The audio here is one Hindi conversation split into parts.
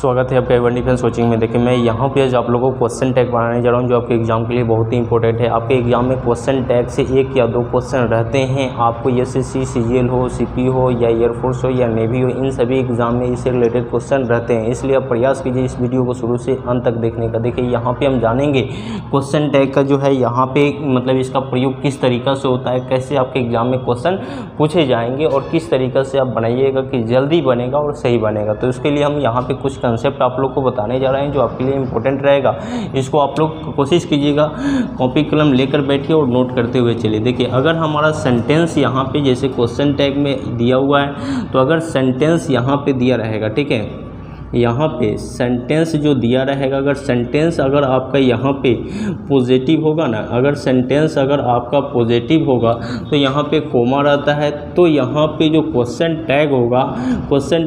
स्वागत है आपका वन डिफेंस कोचिंग में। देखिए मैं यहाँ पे आज आप लोगों को क्वेश्चन टैग बनाने जा रहा हूँ जो आपके एग्जाम के लिए बहुत ही इंपॉर्टेंट है। आपके एग्जाम में क्वेश्चन टैग से एक या दो क्वेश्चन रहते हैं। आपको एसएससी सीजीएल हो, सीपी हो या एयरफोर्स हो या नेवी हो, इन सभी एग्जाम में इससे रिलेटेड क्वेश्चन रहते हैं। इसलिए आप प्रयास कीजिए इस वीडियो को शुरू से अंत तक देखने का। देखिए यहाँ पर हम जानेंगे क्वेश्चन टैग का जो है यहाँ पे मतलब इसका प्रयोग किस तरीक़ा से होता है, कैसे आपके एग्जाम में क्वेश्चन पूछे जाएंगे और किस तरीक़ा से आप बनाइएगा कि जल्दी बनेगा और सही बनेगा। तो इसके लिए हम यहाँ पे कुछ कंसेप्ट आप लोग को बताने जा रहे हैं जो आपके लिए इंपॉर्टेंट रहेगा। इसको आप लोग कोशिश कीजिएगा कॉपी कलम लेकर बैठिए और नोट करते हुए चलिए। देखिए अगर हमारा सेंटेंस यहाँ पे जैसे क्वेश्चन टैग में दिया हुआ है, तो अगर सेंटेंस यहाँ पे दिया रहेगा, ठीक है, यहाँ पे सेंटेंस जो दिया रहेगा, अगर सेंटेंस अगर आपका यहाँ पे पॉजिटिव होगा ना, अगर सेंटेंस अगर आपका पॉजिटिव होगा तो यहाँ पे कोमा रहता है, तो यहाँ पे जो क्वेश्चन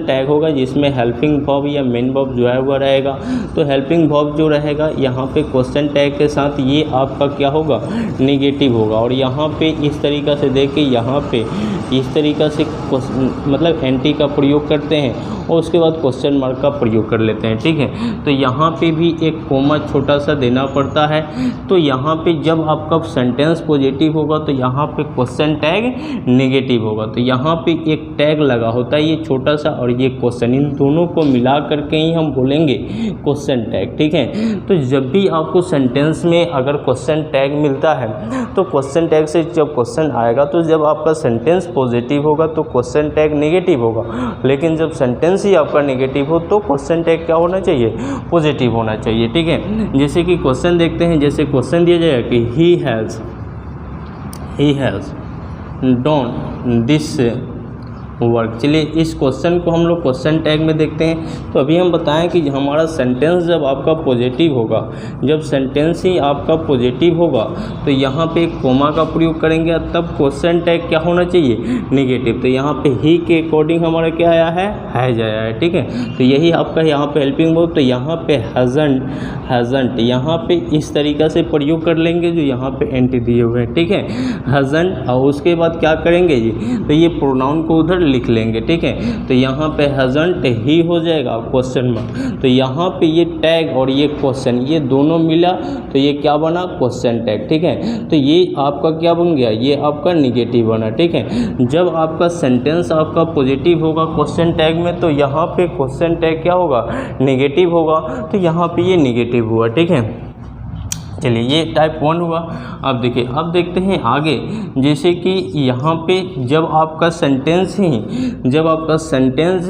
टैग होगा जिसमें हेल्पिंग वर्ब या मेन वर्ब जो है वह रहेगा। तो हेल्पिंग वर्ब जो रहेगा यहाँ पे क्वेश्चन टैग के साथ ये आपका क्या होगा, नेगेटिव होगा। और यहाँ पे इस तरीक़ा से देख के यहाँ पे इस तरीक़ा से मतलब एंटी का प्रयोग करते हैं और उसके बाद क्वेश्चन मार्क का प्रयोग कर लेते हैं, ठीक है। तो यहाँ पे भी एक कोमा छोटा सा देना पड़ता है। तो यहाँ पे जब आपका सेंटेंस पॉजिटिव होगा तो यहाँ पे क्वेश्चन टैग नेगेटिव होगा। तो यहाँ पे एक टैग लगा होता है ये छोटा सा और ये क्वेश्चन, इन दोनों को मिला करके ही हम बोलेंगे क्वेश्चन टैग, ठीक है। तो जब भी आपको सेंटेंस में अगर क्वेश्चन टैग मिलता है तो क्वेश्चन टैग से जब क्वेश्चन आएगा तो जब आपका सेंटेंस पॉजिटिव होगा तो क्वेश्चन टैग नेगेटिव होगा, लेकिन जब सेंटेंस ही आपका नेगेटिव हो तो क्वेश्चन टैग क्या होना चाहिए, पॉजिटिव होना चाहिए, ठीक है। जैसे कि क्वेश्चन देखते हैं, जैसे क्वेश्चन दिया जाएगा कि he has done this work. चलिए इस क्वेश्चन को हम लोग क्वेश्चन टैग में देखते हैं। तो अभी हम बताएं कि हमारा सेंटेंस जब आपका पॉजिटिव होगा, जब सेंटेंस ही आपका पॉजिटिव होगा तो यहाँ पे एक कोमा का प्रयोग करेंगे, तब क्वेश्चन टैग क्या होना चाहिए, नेगेटिव। तो यहाँ पे ही के अकॉर्डिंग हमारा क्या आया है, हैज आया है, ठीक है। तो यही आपका यहाँ पे हेल्पिंग वर्ब। तो यहाँ पे हैज़न्ट यहाँ पे इस तरीक़ा से प्रयोग कर लेंगे जो यहाँ पे एंटी दिए हुए हैं, ठीक है, हैज़न्ट। और उसके बाद क्या करेंगे जी, तो ये प्रोनाउन को उधर लिख लेंगे, ठीक है। तो यहाँ पे हैज़न्ट ही हो जाएगा क्वेश्चन मार्क। तो यहाँ पे ये टैग और ये क्वेश्चन ये दोनों मिला तो ये क्या बना, क्वेश्चन टैग, ठीक है। तो ये आपका क्या बन गया, ये आपका निगेटिव बना, ठीक है। जब आपका सेंटेंस आपका पॉजिटिव होगा क्वेश्चन टैग में तो यहाँ पे क्वेश्चन टैग क्या होगा, नेगेटिव होगा। तो यहाँ पे ये नेगेटिव हुआ, ठीक है। चलिए ये टाइप 1 हुआ। अब देखिए अब देखते हैं आगे, जैसे कि यहाँ पे जब आपका सेंटेंस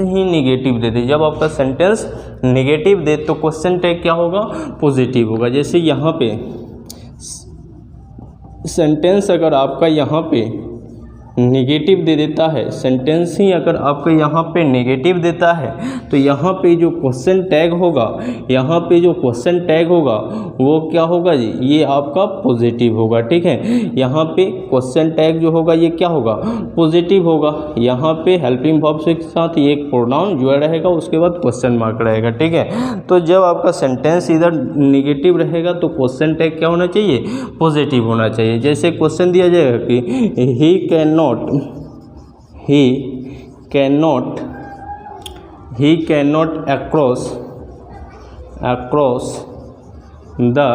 ही नेगेटिव दे दे, जब आपका सेंटेंस नेगेटिव दे तो क्वेश्चन टैग क्या होगा, पॉजिटिव होगा। जैसे यहाँ पे सेंटेंस अगर आपका यहाँ पे नेगेटिव दे देता है, सेंटेंस ही अगर आपका यहाँ पे नेगेटिव देता है तो यहाँ पे जो क्वेश्चन टैग होगा, यहाँ पे जो क्वेश्चन टैग होगा वो क्या होगा जी, ये आपका पॉजिटिव होगा, ठीक है। यहाँ पे क्वेश्चन टैग जो होगा ये क्या होगा, पॉजिटिव होगा। यहाँ पे हेल्पिंग वर्ब के साथ ये एक प्रोनाउन जो रहेगा, उसके बाद क्वेश्चन मार्क रहेगा, ठीक है। तो जब आपका सेंटेंस इधर नेगेटिव रहेगा तो क्वेश्चन टैग क्या होना चाहिए, पॉजिटिव होना चाहिए। जैसे क्वेश्चन दिया जाएगा कि ही cannot across the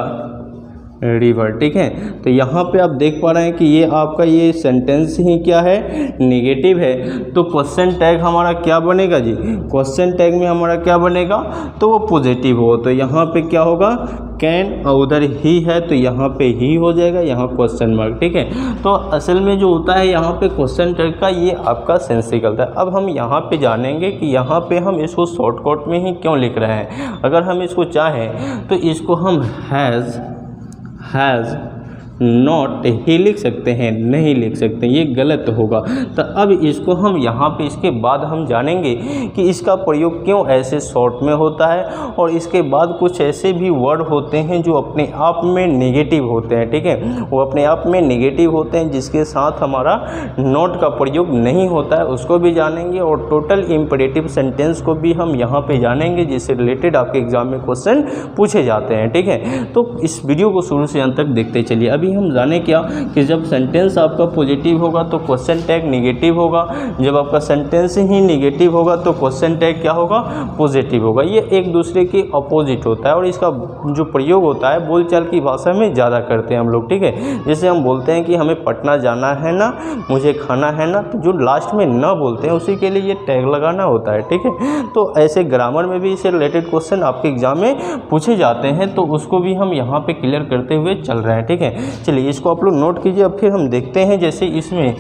रिवर, ठीक है। तो यहाँ पे आप देख पा रहे हैं कि ये आपका ये सेंटेंस ही क्या है, नेगेटिव है। तो क्वेश्चन टैग हमारा क्या बनेगा जी, क्वेश्चन टैग में हमारा क्या बनेगा, तो वो पॉजिटिव हो। तो यहाँ पे क्या होगा, कैन, और उधर ही है तो यहाँ पे ही हो जाएगा, यहाँ क्वेश्चन मार्क, ठीक है। तो असल में जो होता है यहाँ पे क्वेश्चन टैग का ये आपका सेंस निकलता है। अब हम यहाँ पे जानेंगे कि यहाँ पे हम इसको शॉर्टकट में ही क्यों लिख रहे हैं। अगर हम इसको चाहें तो इसको हम हैज़ नॉट ही लिख सकते हैं, नहीं लिख सकते, ये गलत होगा। तो अब इसको हम यहाँ पे इसके बाद हम जानेंगे कि इसका प्रयोग क्यों ऐसे शॉर्ट में होता है। और इसके बाद कुछ ऐसे भी वर्ड होते हैं जो अपने आप में नेगेटिव होते हैं, ठीक है, वो अपने आप में नेगेटिव होते हैं जिसके साथ हमारा नॉट का प्रयोग नहीं होता है, उसको भी जानेंगे। और टोटल इम्परेटिव सेंटेंस को भी हम यहाँ पर जानेंगे जिससे रिलेटेड आपके एग्जाम में क्वेश्चन पूछे जाते हैं, ठीक है। तो इस वीडियो को शुरू से अंत तक देखते चलिए। अभी अभी हम जाने क्या कि जब सेंटेंस आपका पॉजिटिव होगा तो क्वेश्चन टैग निगेटिव होगा, जब आपका सेंटेंस ही निगेटिव होगा तो क्वेश्चन टैग क्या होगा, पॉजिटिव होगा। ये एक दूसरे के अपोजिट होता है और इसका जो प्रयोग होता है बोलचाल की भाषा में ज़्यादा करते हैं हम लोग, ठीक है। जैसे हम बोलते हैं कि हमें पटना जाना है ना, मुझे खाना है ना, तो जो लास्ट में ना बोलते हैं उसी के लिए ये टैग लगाना होता है, ठीक है। तो ऐसे ग्रामर में भी इससे रिलेटेड क्वेश्चन आपके एग्जाम में पूछे जाते हैं, तो उसको भी हम यहाँ पे क्लियर करते हुए चल रहे हैं, ठीक है। चलिए इसको आप लोग नोट कीजिए। अब फिर हम देखते हैं जैसे इसमें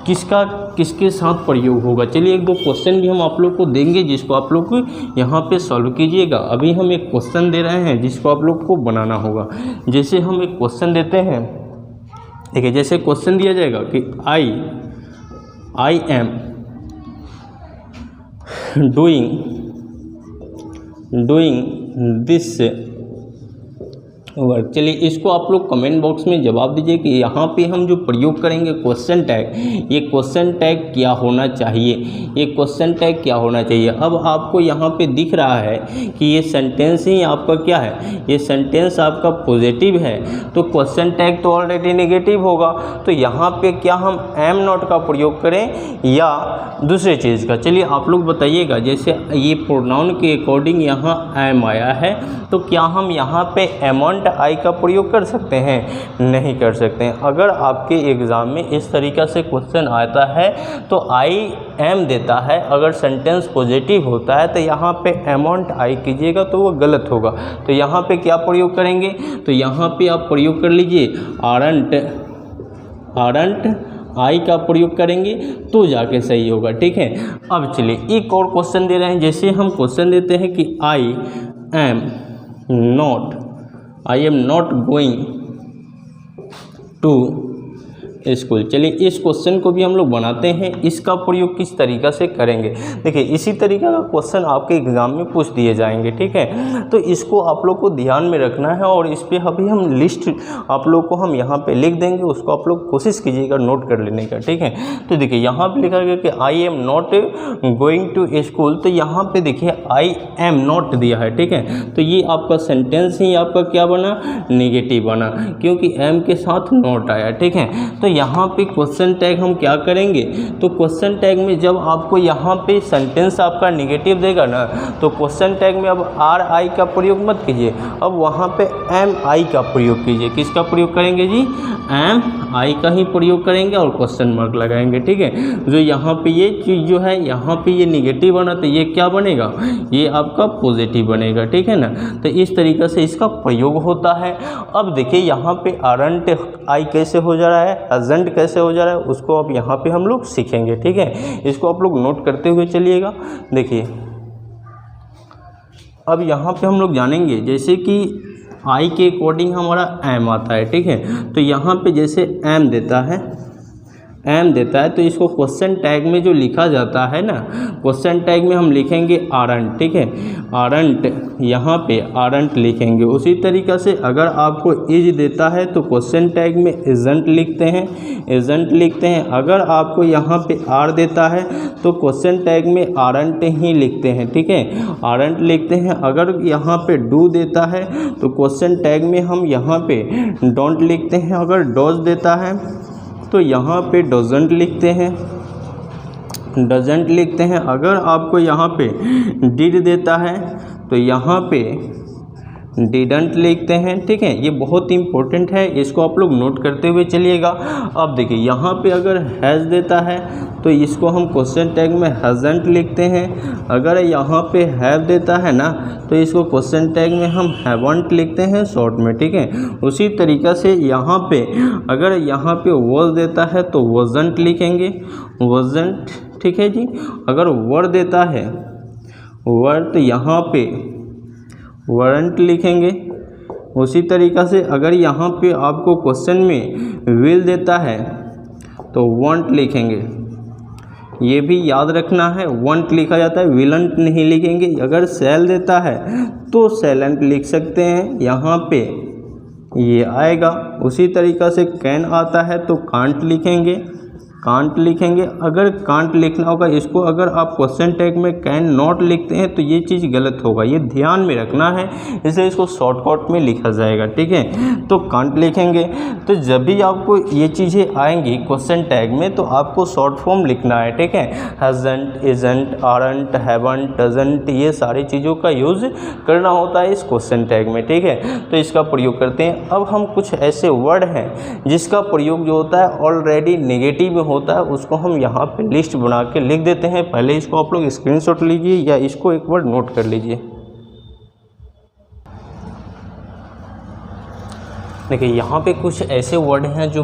किसका किसके साथ प्रयोग होगा। चलिए एक दो क्वेश्चन भी हम आप लोग को देंगे जिसको आप लोग को यहाँ पे सॉल्व कीजिएगा। अभी हम एक क्वेश्चन दे रहे हैं जिसको आप लोग को बनाना होगा। जैसे हम एक क्वेश्चन देते हैं, देखिए जैसे क्वेश्चन दिया जाएगा कि I am doing this work. चलिए इसको आप लोग कमेंट बॉक्स में जवाब दीजिए कि यहाँ पे हम जो प्रयोग करेंगे क्वेश्चन टैग, ये क्वेश्चन टैग क्या होना चाहिए, ये क्वेश्चन टैग क्या होना चाहिए। अब आपको यहाँ पे दिख रहा है कि ये सेंटेंस ही आपका क्या है, ये सेंटेंस आपका पॉजिटिव है, तो क्वेश्चन टैग तो ऑलरेडी नेगेटिव होगा। तो यहाँ पे क्या हम एम नॉट का प्रयोग करें या दूसरे चीज़ का। चलिए आप लोग बताइएगा। जैसे ये प्रोनाउन के अकॉर्डिंग यहाँ एम आया है, तो क्या हम यहाँ पे अमाउंट आई का प्रयोग कर सकते हैं, नहीं कर सकते हैं। अगर आपके एग्ज़ाम में इस तरीक़ा से क्वेश्चन आता है तो आई एम देता है, अगर सेंटेंस पॉजिटिव होता है तो यहाँ पे अमाउंट आई कीजिएगा तो वो गलत होगा। तो यहाँ पे क्या प्रयोग करेंगे, तो यहाँ पे आप प्रयोग कर लीजिए आरंट आई का प्रयोग करेंगे तो जाके सही होगा, ठीक है। अब चलिए एक और क्वेश्चन दे रहे हैं। जैसे हम क्वेश्चन देते हैं कि I am not going to school. चलिए इस क्वेश्चन को भी हम लोग बनाते हैं, इसका प्रयोग किस तरीक़ा से करेंगे। देखिए इसी तरीक़ा का क्वेश्चन आपके एग्ज़ाम में पूछ दिए जाएंगे, ठीक है। तो इसको आप लोग को ध्यान में रखना है और इस पर अभी हम लिस्ट आप लोग को हम यहाँ पे लिख देंगे, उसको आप लोग कोशिश कीजिएगा नोट कर लेने का, ठीक है। तो देखिए यहाँ पे लिखा गया कि I am not going to school, तो यहाँ पे देखिए आई एम नॉट दिया है, ठीक है। तो ये आपका सेंटेंस ही आपका क्या बना, नेगेटिव बना, क्योंकि एम के साथ नॉट आया, ठीक है। तो यहाँ पे क्वेश्चन टैग हम क्या करेंगे, तो क्वेश्चन टैग में जब आपको यहाँ पे सेंटेंस आपका नेगेटिव देगा ना, तो क्वेश्चन टैग में अब आर आई का प्रयोग मत कीजिए, अब वहाँ पे एम आई का प्रयोग कीजिए। किसका प्रयोग करेंगे जी, एम आई का ही प्रयोग करेंगे और क्वेश्चन मार्क लगाएंगे, ठीक है। जो यहाँ पे ये चीज़ जो है यहाँ पे ये निगेटिव बना तो ये क्या बनेगा, ये आपका पॉजिटिव बनेगा, ठीक है ना। तो इस तरीक़े से इसका प्रयोग होता है। अब देखिए यहाँ पे आरंट आई कैसे हो जा रहा है, एजेंट कैसे हो जा रहा है, उसको अब यहाँ पे हम लोग सीखेंगे, ठीक है। इसको आप लोग नोट करते हुए चलिएगा। देखिए अब यहाँ पे हम लोग जानेंगे जैसे कि आई के अकॉर्डिंग हमारा एम आता है, ठीक है। तो यहाँ पे जैसे एम देता है तो इसको क्वेश्चन टैग में जो लिखा जाता है ना, क्वेश्चन टैग में हम लिखेंगे आरंट, ठीक है। आरंट, यहाँ पे आरंट लिखेंगे। उसी तरीक़ा से अगर आपको इज देता है तो क्वेश्चन टैग में एजेंट लिखते हैं। अगर आपको यहाँ पे आर देता है तो क्वेश्चन टैग में आरंट ही लिखते हैं, ठीक है, आरंट लिखते हैं। अगर यहाँ पे डू देता है तो क्वेश्चन टैग में हम यहाँ पे डोंट लिखते हैं। अगर डोज देता है तो यहाँ पे डजंट लिखते हैं। अगर आपको यहाँ पे डिड देता है तो यहाँ पे डिडंट लिखते हैं, ठीक है। ये बहुत इंपॉर्टेंट है, इसको आप लोग नोट करते हुए चलिएगा। अब देखिए यहाँ पे अगर हैज़ देता है तो इसको हम क्वेश्चन टैग में हैज़ंट लिखते हैं। अगर यहाँ पे हैव देता है ना तो इसको क्वेश्चन टैग में हम हैवंट लिखते हैं शॉर्ट में, ठीक है। उसी तरीक़ा से यहाँ पे अगर यहाँ पे वॉज देता है तो वॉजंट लिखेंगे, वॉजंट, ठीक है जी। अगर वर देता है वर तो यहाँ पे वारंट लिखेंगे। उसी तरीक़ा से अगर यहाँ पे आपको क्वेश्चन में विल देता है तो वांट लिखेंगे। ये भी याद रखना है, वांट लिखा जाता है, विलंट नहीं लिखेंगे। अगर सेल देता है तो सेलेंट लिख सकते हैं, यहाँ पे ये आएगा। उसी तरीक़ा से कैन आता है तो कांट लिखेंगे, कांट लिखेंगे। अगर कांट लिखना होगा इसको, अगर आप क्वेश्चन टैग में कैन नॉट लिखते हैं तो ये चीज़ गलत होगा, ये ध्यान में रखना है, इसलिए इसको शॉर्टकट में लिखा जाएगा, ठीक है। तो कांट लिखेंगे। तो जब भी आपको ये चीज़ें आएंगी क्वेश्चन टैग में तो आपको शॉर्ट फॉर्म लिखना है, ठीक है। Hasn't, isn't, aren't, haven't, doesn't, ये सारी चीज़ों का यूज़ करना होता है इस क्वेश्चन टैग में, ठीक है। तो इसका प्रयोग करते हैं। अब हम कुछ ऐसे वर्ड हैं जिसका प्रयोग जो होता है ऑलरेडी नेगेटिव में होता है, उसको हम यहाँ पे लिस्ट बना के लिख देते हैं। पहले इसको आप लोग स्क्रीनशॉट लीजिए या इसको एक बार नोट कर लीजिए। देखिए यहाँ पे कुछ ऐसे वर्ड हैं जो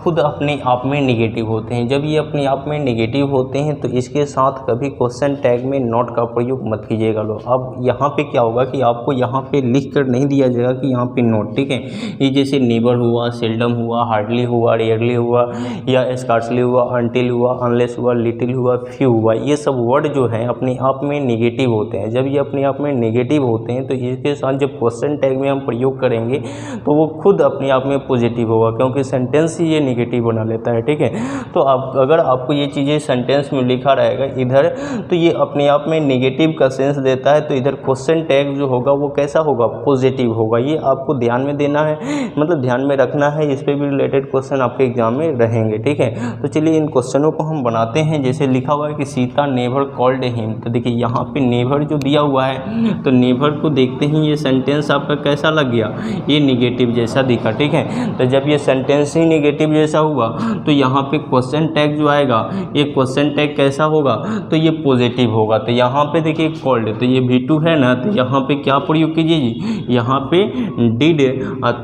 खुद अपने आप में नेगेटिव होते हैं। जब ये अपने आप में नेगेटिव होते हैं तो इसके साथ कभी क्वेश्चन टैग में नॉट का प्रयोग मत कीजिएगा लोग। अब यहाँ पे क्या होगा कि आपको यहाँ पे लिख कर नहीं दिया जाएगा कि यहाँ पे नॉट, ठीक है। ये जैसे नेवर हुआ, सेल्डम हुआ, हार्डली हुआ, रेयरली हुआ, या स्कार्सली हुआ, अनटिल हुआ, अनलेस हुआ, लिटिल हुआ, फ्यू हुआ, ये सब वर्ड जो हैं अपने आप में नेगेटिव होते हैं। जब ये अपने आप में नेगेटिव होते हैं तो इसके साथ जब क्वेश्चन टैग में हम प्रयोग करेंगे तो वो खुद अपने आप में पॉजिटिव होगा, क्योंकि सेंटेंस ही ये नेगेटिव बना लेता है, ठीक है। तो आप अगर आपको ये चीज़ें सेंटेंस में लिखा रहेगा इधर तो ये अपने आप में नेगेटिव का सेंस देता है, तो इधर क्वेश्चन टैग जो होगा वो कैसा होगा, पॉजिटिव होगा। ये आपको ध्यान में देना है, मतलब ध्यान में रखना है। इस पर भी रिलेटेड क्वेश्चन आपके एग्जाम में रहेंगे, ठीक है। तो चलिए इन क्वेश्चनों को हम बनाते हैं। जैसे लिखा हुआ है कि सीता नेवर कॉल्ड हिम, तो देखिए यहाँ पे नेवर जो दिया हुआ है तो नेवर को देखते ही ये सेंटेंस आपका कैसा लग गया, ये नेगेटिव जैसा दिखा, ठीक है। तो जब ये सेंटेंस ही नेगेटिव जैसा हुआ तो यहाँ पे क्वेश्चन टैग जो आएगा ये क्वेश्चन टैग कैसा होगा, तो ये पॉजिटिव होगा। तो यहाँ पे देखिए कॉल्ड, तो ये V2 है ना, तो यहाँ पे क्या प्रयोग कीजिए जी, यहाँ पे डिड,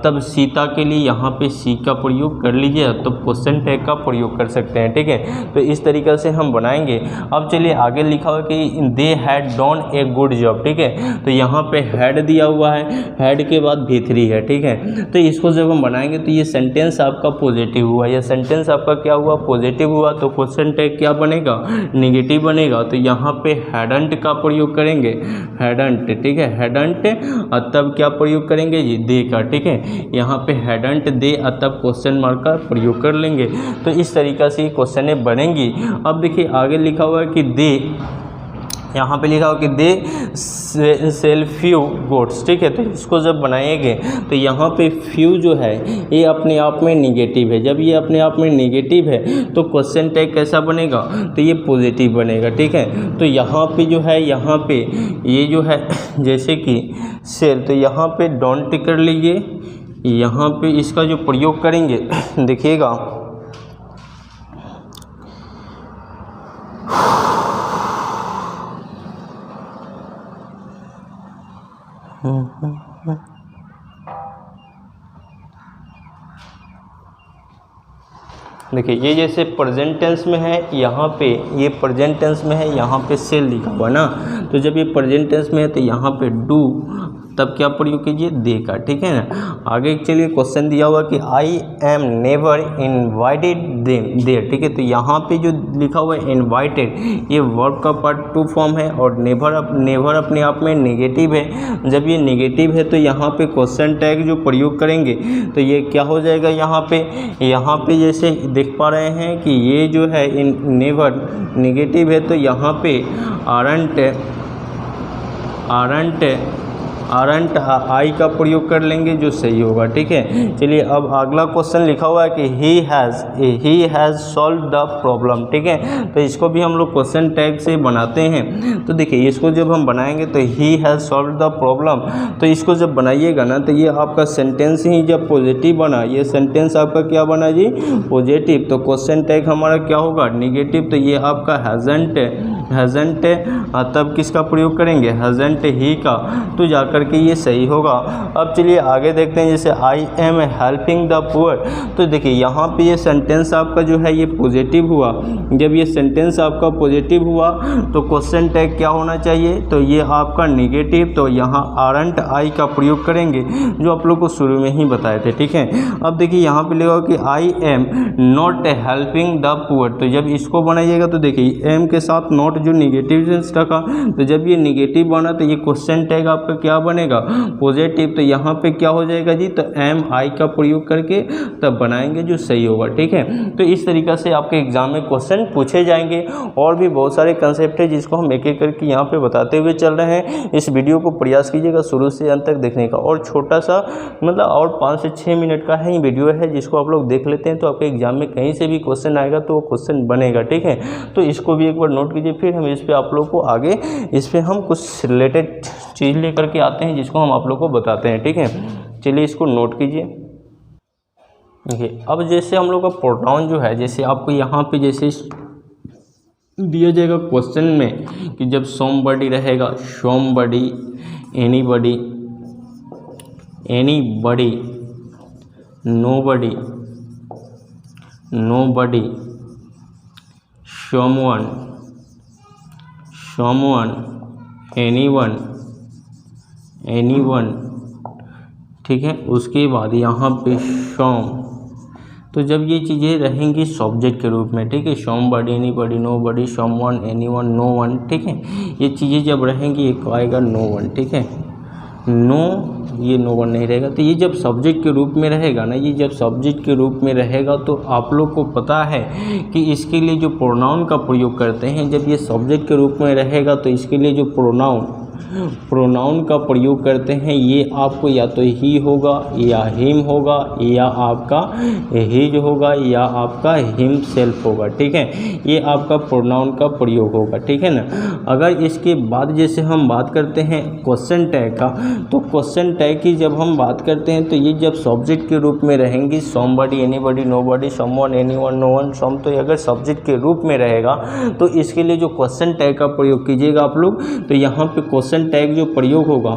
तब सीता के लिए यहाँ पे सी का प्रयोग कर लीजिए, तो क्वेश्चन टैग का प्रयोग कर सकते हैं, ठीक है। तो इस तरीक़े से हम बनाएंगे। अब चलिए आगे लिखा हुआ कि they had done a good job, ठीक है। तो यहाँ पे हैड दिया हुआ है, हैड के बाद V3 है, ठीक है। तो इसको जब हम बनाएंगे तो ये सेंटेंस आपका पॉजिटिव हुआ, या सेंटेंस आपका क्या हुआ, पॉजिटिव हुआ, तो क्वेश्चन टैग क्या बनेगा, नेगेटिव बनेगा। तो यहाँ पे हैडंट का प्रयोग करेंगे, हैडंट, ठीक है, हैडंट, तब क्या प्रयोग करेंगे जी, दे का, ठीक है। यहाँ पे हैडंट दे, तब क्वेश्चन मार्क का प्रयोग कर लेंगे। तो इस तरीक़ा से क्वेश्चन बनेंगी। अब देखिए आगे लिखा हुआ है कि दे, यहाँ पे लिखा हो कि दे सेल फ्यू गोट्स, ठीक है। तो इसको जब बनाएंगे तो यहाँ पे फ्यू जो है ये अपने आप में नेगेटिव है। जब ये अपने आप में नेगेटिव है तो क्वेश्चन टैग कैसा बनेगा, तो ये पॉजिटिव बनेगा, ठीक है। तो यहाँ पे जो है, यहाँ पे ये जो है जैसे कि सेल, तो यहाँ पे डोंट कर लीजिए। यहाँ पे इसका जो प्रयोग करेंगे देखिएगा, देखिए ये जैसे प्रेजेंट टेंस में है, यहाँ पे ये प्रेजेंट टेंस में है, यहाँ पे सेल लिखा हुआ ना। तो जब ये प्रेजेंट टेंस में है तो यहाँ पे डू, तब क्या प्रयोग कीजिए, दे का, ठीक है ना। आगे चलिए क्वेश्चन दिया हुआ कि I am never invited there, ठीक है। तो यहाँ पे जो लिखा हुआ है इनवाइटेड, ये वर्ब का पार्ट 2 फॉर्म है, और नेवर अपने आप में नेगेटिव है। जब ये नेगेटिव है तो यहाँ पे क्वेश्चन टैग जो प्रयोग करेंगे तो ये क्या हो जाएगा, यहाँ पे जैसे देख पा रहे हैं कि ये जो है इन नेवर नेगेटिव है, तो यहाँ पे आरंट आई का प्रयोग कर लेंगे जो सही होगा, ठीक है। चलिए अब अगला क्वेश्चन लिखा हुआ है कि he has solve the problem, ठीक है। तो इसको भी हम लोग क्वेश्चन टैग से बनाते हैं। तो देखिए इसको जब हम बनाएंगे तो he has solve the problem, तो इसको जब बनाइएगा ना तो ये आपका सेंटेंस ही जब पॉजिटिव बना, ये सेंटेंस आपका क्या बना जी, पॉजिटिव। तो क्वेश्चन टैग हमारा क्या होगा, नेगेटिव। तो ये आपका हैज़ंट, तब किसका प्रयोग करेंगे, हैज़ंट ही का, तो जाकर के ये सही होगा। अब चलिए आगे देखते हैं, जैसे I am helping the poor. तो देखिए यहाँ पे ये सेंटेंस आपका जो है ये पॉजिटिव हुआ। जब ये सेंटेंस आपका पॉजिटिव हुआ तो क्वेश्चन टैग क्या होना चाहिए, तो ये आपका नेगेटिव। तो यहाँ आरंट आई का प्रयोग करेंगे जो आप लोग को शुरू में ही बताए थे, ठीक है। अब देखिए यहाँ पे लिखा कि I am not helping the poor, तो जब इसको बनाइएगा तो देखिए एम के साथ नॉट पे जो निगेटिव सेंस रखा, तो जब ये निगेटिव बना तो ये क्वेश्चन टैग आपका क्या बनेगा, पॉजिटिव। तो यहाँ पे क्या हो जाएगा जी, तो एम आई का प्रयोग करके तब बनाएंगे जो सही होगा, ठीक है। तो इस तरीक़ा से आपके एग्जाम में क्वेश्चन पूछे जाएंगे। और भी बहुत सारे कंसेप्ट है जिसको हम एक एक करके यहाँ पे बताते हुए चल रहे हैं। इस वीडियो को प्रयास कीजिएगा शुरू से अंत तक देखने का। और छोटा सा मतलब और 5 से 6 मिनट का है ये वीडियो है, जिसको आप लोग देख लेते हैं तो आपके एग्जाम में कहीं से भी क्वेश्चन आएगा तो वो क्वेश्चन बनेगा, ठीक है। तो इसको भी एक बार नोट कीजिए, फिर हम इस पर आप लोग को आगे इस पर हम कुछ रिलेटेड चीज़ लेकर के आते हैं जिसको हम आप लोग को बताते हैं, ठीक है। चलिए इसको नोट कीजिए। देखिए अब जैसे हम लोग का प्रोनाउन जो है, जैसे आपको यहाँ पे जैसे दिया जाएगा क्वेश्चन में कि जब somebody रहेगा, somebody, anybody, anybody, nobody, nobody, someone, someone, anyone, anyone, ठीक है। उसके बाद यहाँ पे some, तो जब ये चीज़ें रहेंगी सब्जेक्ट के रूप में, ठीक है, somebody, anybody, nobody, someone, anyone, no one, ठीक है। ये चीज़ें जब रहेंगी एक आएगा no one, ठीक है, नो, ये no one नहीं रहेगा। तो ये जब सब्जेक्ट के रूप में रहेगा ना, ये जब सब्जेक्ट के रूप में रहेगा तो आप लोग को पता है कि इसके लिए जो प्रोनाउन का प्रयोग करते हैं, जब ये सब्जेक्ट के रूप में रहेगा तो इसके लिए जो प्रोनाउन का प्रयोग करते हैं ये आपको या तो ही होगा या हिम होगा या आपका हिज होगा या आपका हिम सेल्फ होगा, ठीक है। ये आपका प्रोनाउन का प्रयोग होगा, ठीक है ना। अगर इसके बाद जैसे हम बात करते हैं क्वेश्चन टैग का, तो क्वेश्चन टैग की जब हम बात करते हैं तो ये जब सब्जेक्ट के रूप में रहेंगी somebody, anybody, nobody, someone, anyone, no one, some, तो अगर सब्जेक्ट के रूप में रहेगा तो इसके लिए जो क्वेश्चन टैग का प्रयोग कीजिएगा आप लोग, तो यहाँ पे क्वेश्चन टैग जो प्रयोग होगा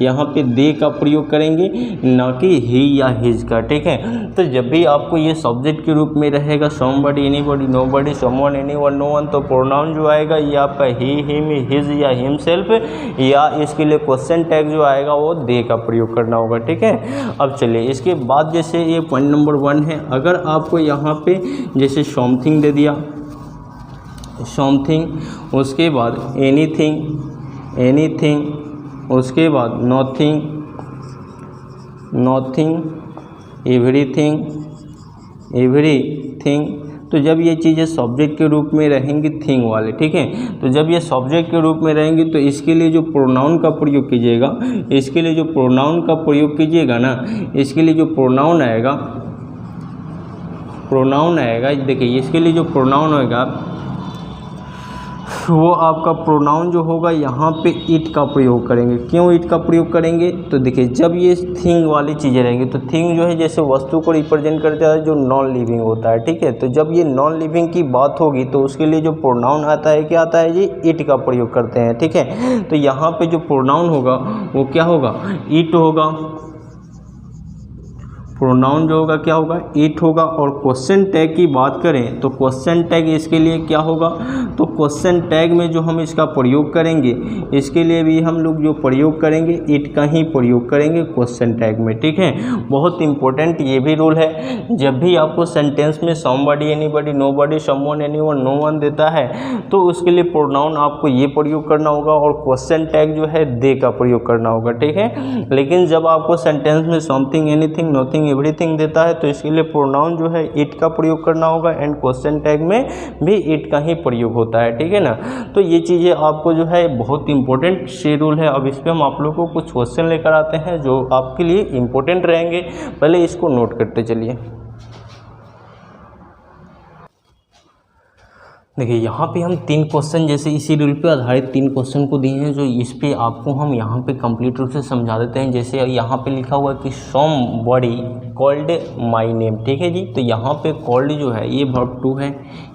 यहाँ पे दे का प्रयोग करेंगे, ना कि ही या हिज का, ठीक है। तो जब भी आपको ये सब्जेक्ट के रूप में रहेगा somebody, anybody, nobody, someone, anyone, no one, तो प्रोनाउन जो आएगा ये आपका ही, हिम, हिज या हिमसेल्फ, या इसके लिए क्वेश्चन टैग जो आएगा वो दे का प्रयोग करना होगा, ठीक है। अब चलिए इसके बाद जैसे ये पॉइंट नंबर 1 है, अगर आपको यहाँ पे जैसे समथिंग दे दिया, समथिंग, उसके बाद एनीथिंग, एनीथिंग, उसके बाद नथिंग, नथिंग, एवरीथिंग, एवरीथिंग, तो जब ये चीज़ें सब्जेक्ट के रूप में रहेंगी थिंग वाले, ठीक है। तो जब ये सब्जेक्ट के रूप में रहेंगी तो इसके लिए जो प्रोनाउन का प्रयोग कीजिएगा, इसके लिए जो प्रोनाउन का प्रयोग कीजिएगा ना, इसके लिए जो प्रोनाउन आएगा, प्रोनाउन आएगा, देखिए इसके लिए जो प्रोनाउन होगा वो आपका प्रोनाउन जो होगा यहाँ पे इट का प्रयोग करेंगे। क्यों इट का प्रयोग करेंगे, तो देखिए जब ये थिंग वाली चीज़ें रहेंगी तो थिंग जो है जैसे वस्तु को रिप्रेजेंट करता है जो नॉन लिविंग होता है, ठीक है। तो जब ये नॉन लिविंग की बात होगी तो उसके लिए जो प्रोनाउन आता है क्या आता है जी, इट का प्रयोग करते हैं, ठीक है। तो यहाँ पे जो प्रोनाउन होगा वो क्या होगा, इट होगा, प्रोनाउन जो होगा क्या होगा, इट होगा। और क्वेश्चन टैग की बात करें तो क्वेश्चन टैग इसके लिए क्या होगा, तो क्वेश्चन टैग में जो हम इसका प्रयोग करेंगे, इसके लिए भी हम लोग जो प्रयोग करेंगे इट का ही प्रयोग करेंगे क्वेश्चन टैग में, ठीक है। बहुत इंपॉर्टेंट ये भी रूल है, जब भी आपको सेंटेंस में somebody, anybody, nobody, someone, anyone, no one देता है तो उसके लिए प्रोनाउन आपको ये प्रयोग करना होगा और क्वेश्चन टैग जो है दे का प्रयोग करना होगा, ठीक है। लेकिन जब आपको सेंटेंस में समथिंग, एनीथिंग, नथिंग, एवरीथिंग देता है तो इसके लिए प्रोनाउन जो है इट का प्रयोग करना होगा एंड क्वेश्चन टैग में भी इट का ही प्रयोग होता है, ठीक है ना। तो ये चीज़ें आपको जो है बहुत इंपॉर्टेंट शेड्यूल है। अब इस पर हम आप लोगों को कुछ क्वेश्चन लेकर आते हैं जो आपके लिए इंपॉर्टेंट रहेंगे, पहले इसको नोट करते चलिए। देखिए यहाँ पे हम 3 क्वेश्चन जैसे इसी रूल पे आधारित 3 क्वेश्चन को दिए हैं, जो इस पे आपको हम यहाँ पे कंप्लीट रूप से समझा देते हैं। जैसे यहाँ पे लिखा हुआ है कि somebody called my name, ठीक है जी। तो यहाँ पे called जो है ये verb 2 है,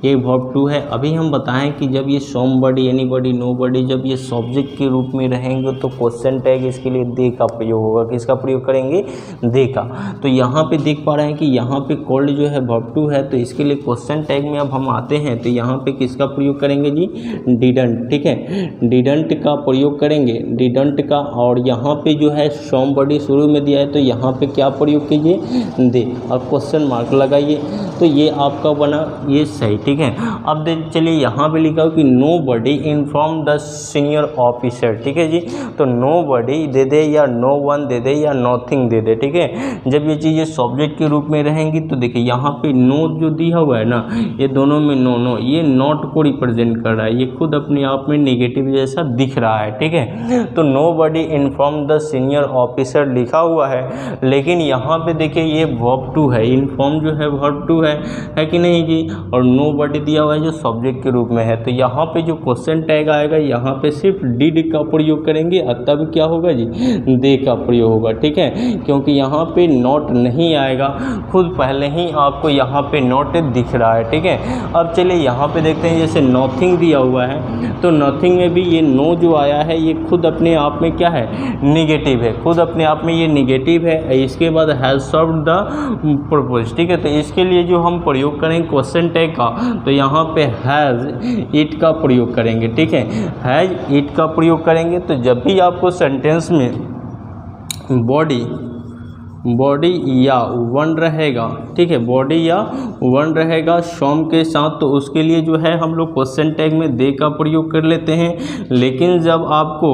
ये verb 2 है। अभी हम बताएं कि जब ये somebody, anybody, nobody जब ये सब्जेक्ट के रूप में रहेंगे तो क्वेश्चन टैग इसके लिए दे का प्रयोग होगा। किसका प्रयोग करेंगे, दे का। तो यहाँ पे देख पा रहे हैं कि यहाँ पे called जो है verb 2 है, तो इसके लिए क्वेश्चन टैग में अब हम आते हैं तो यहाँ पे किसका प्रयोग करेंगे जी, डिडंट, ठीक है। डिडंट का प्रयोग करेंगे, डिडंट का। और यहाँ पे जो है somebody शुरू में दिया है तो यहाँ पे क्या प्रयोग कीजिए, दे, और क्वेश्चन मार्क लगाइए। तो ये आपका बना ये सही, ठीक है। अब चलिए यहाँ पे लिखा हो कि nobody inform the senior officer, ठीक है जी। तो नो बडी दे दे या नो वन दे दे या नॉथिंग दे दे, ठीक है। जब ये चीज़ें सब्जेक्ट के रूप में रहेंगी तो देखिए यहाँ पे नो जो दिया हुआ है ना, ये दोनों में नो नो, ये नॉट को रिप्रेजेंट कर रहा है, ये खुद अपने आप में नेगेटिव जैसा दिख रहा है, ठीक है। तो nobody inform the senior officer लिखा हुआ है, लेकिन यहाँ पे देखिए ये वर्ब टू है, इन्फॉर्म जो है वर्ब टू है कि नहीं जी, और नो बडी दिया हुआ है जो सब्जेक्ट के रूप में है। तो यहाँ पे जो क्वेश्चन टैग आएगा यहाँ पे सिर्फ डिड का प्रयोग करेंगे, और तब क्या होगा जी, दे का प्रयोग होगा, ठीक है, क्योंकि यहाँ पे नॉट नहीं आएगा, खुद पहले ही आपको यहाँ पे नॉट दिख रहा है, ठीक है। अब चलिए यहाँ पे देखते हैं, जैसे नॉथिंग दिया हुआ है, तो नॉथिंग में भी ये नो जो आया है ये खुद अपने आप में क्या है, निगेटिव है, खुद अपने आप में ये निगेटिव है। इसके बाद हैज़ सर्व्ड द पर्पस, ठीक है। तो इसके लिए जो हम प्रयोग करेंगे क्वेश्चन टैग का, तो यहाँ पे हैज़ इट का प्रयोग करेंगे, ठीक है। हैज़ इट का प्रयोग करेंगे तो जब भी आपको सेंटेंस में बॉडी या वन रहेगा, ठीक है, बॉडी या वन रहेगा सॉम के साथ, तो उसके लिए जो है हम लोग क्वेश्चन टैग में दे का प्रयोग कर लेते हैं। लेकिन जब आपको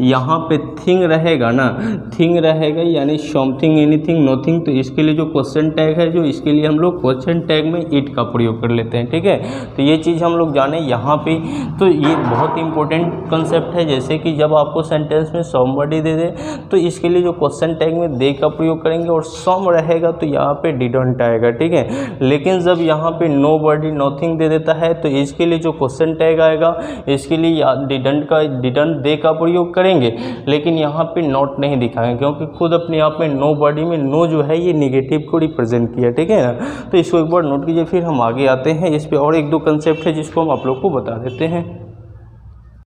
यहाँ पे थिंग रहेगा ना, थिंग रहेगा यानी समथिंग, एनीथिंग, नोथिंग, तो इसके लिए जो क्वेश्चन टैग है, जो इसके लिए हम लोग क्वेश्चन टैग में इट का प्रयोग कर लेते हैं, ठीक है। तो ये चीज़ हम लोग जाने यहाँ पे, तो ये बहुत इंपॉर्टेंट कंसेप्ट है। जैसे कि जब आपको सेंटेंस में समबडी दे दे तो इसके लिए जो क्वेश्चन टैग में दे का प्रयोग करेंगे, और सम रहेगा तो यहाँ पे डिडंट आएगा, ठीक है। लेकिन जब यहाँ पे नो बडी नॉथिंग दे देता है तो इसके लिए जो क्वेश्चन टैग आएगा, इसके लिए डिडंट दे का प्रयोग करेंगे, लेकिन यहाँ पे नॉट नहीं दिखाएंगे, क्योंकि खुद अपने आप में नो बडी में नो जो है ये निगेटिव को रिप्रेजेंट किया, ठीक है ना। तो इसको एक बार नोट कीजिए, फिर हम आगे आते हैं। इस पर और एक दो कंसेप्ट है जिसको हम आप लोग को बता देते हैं।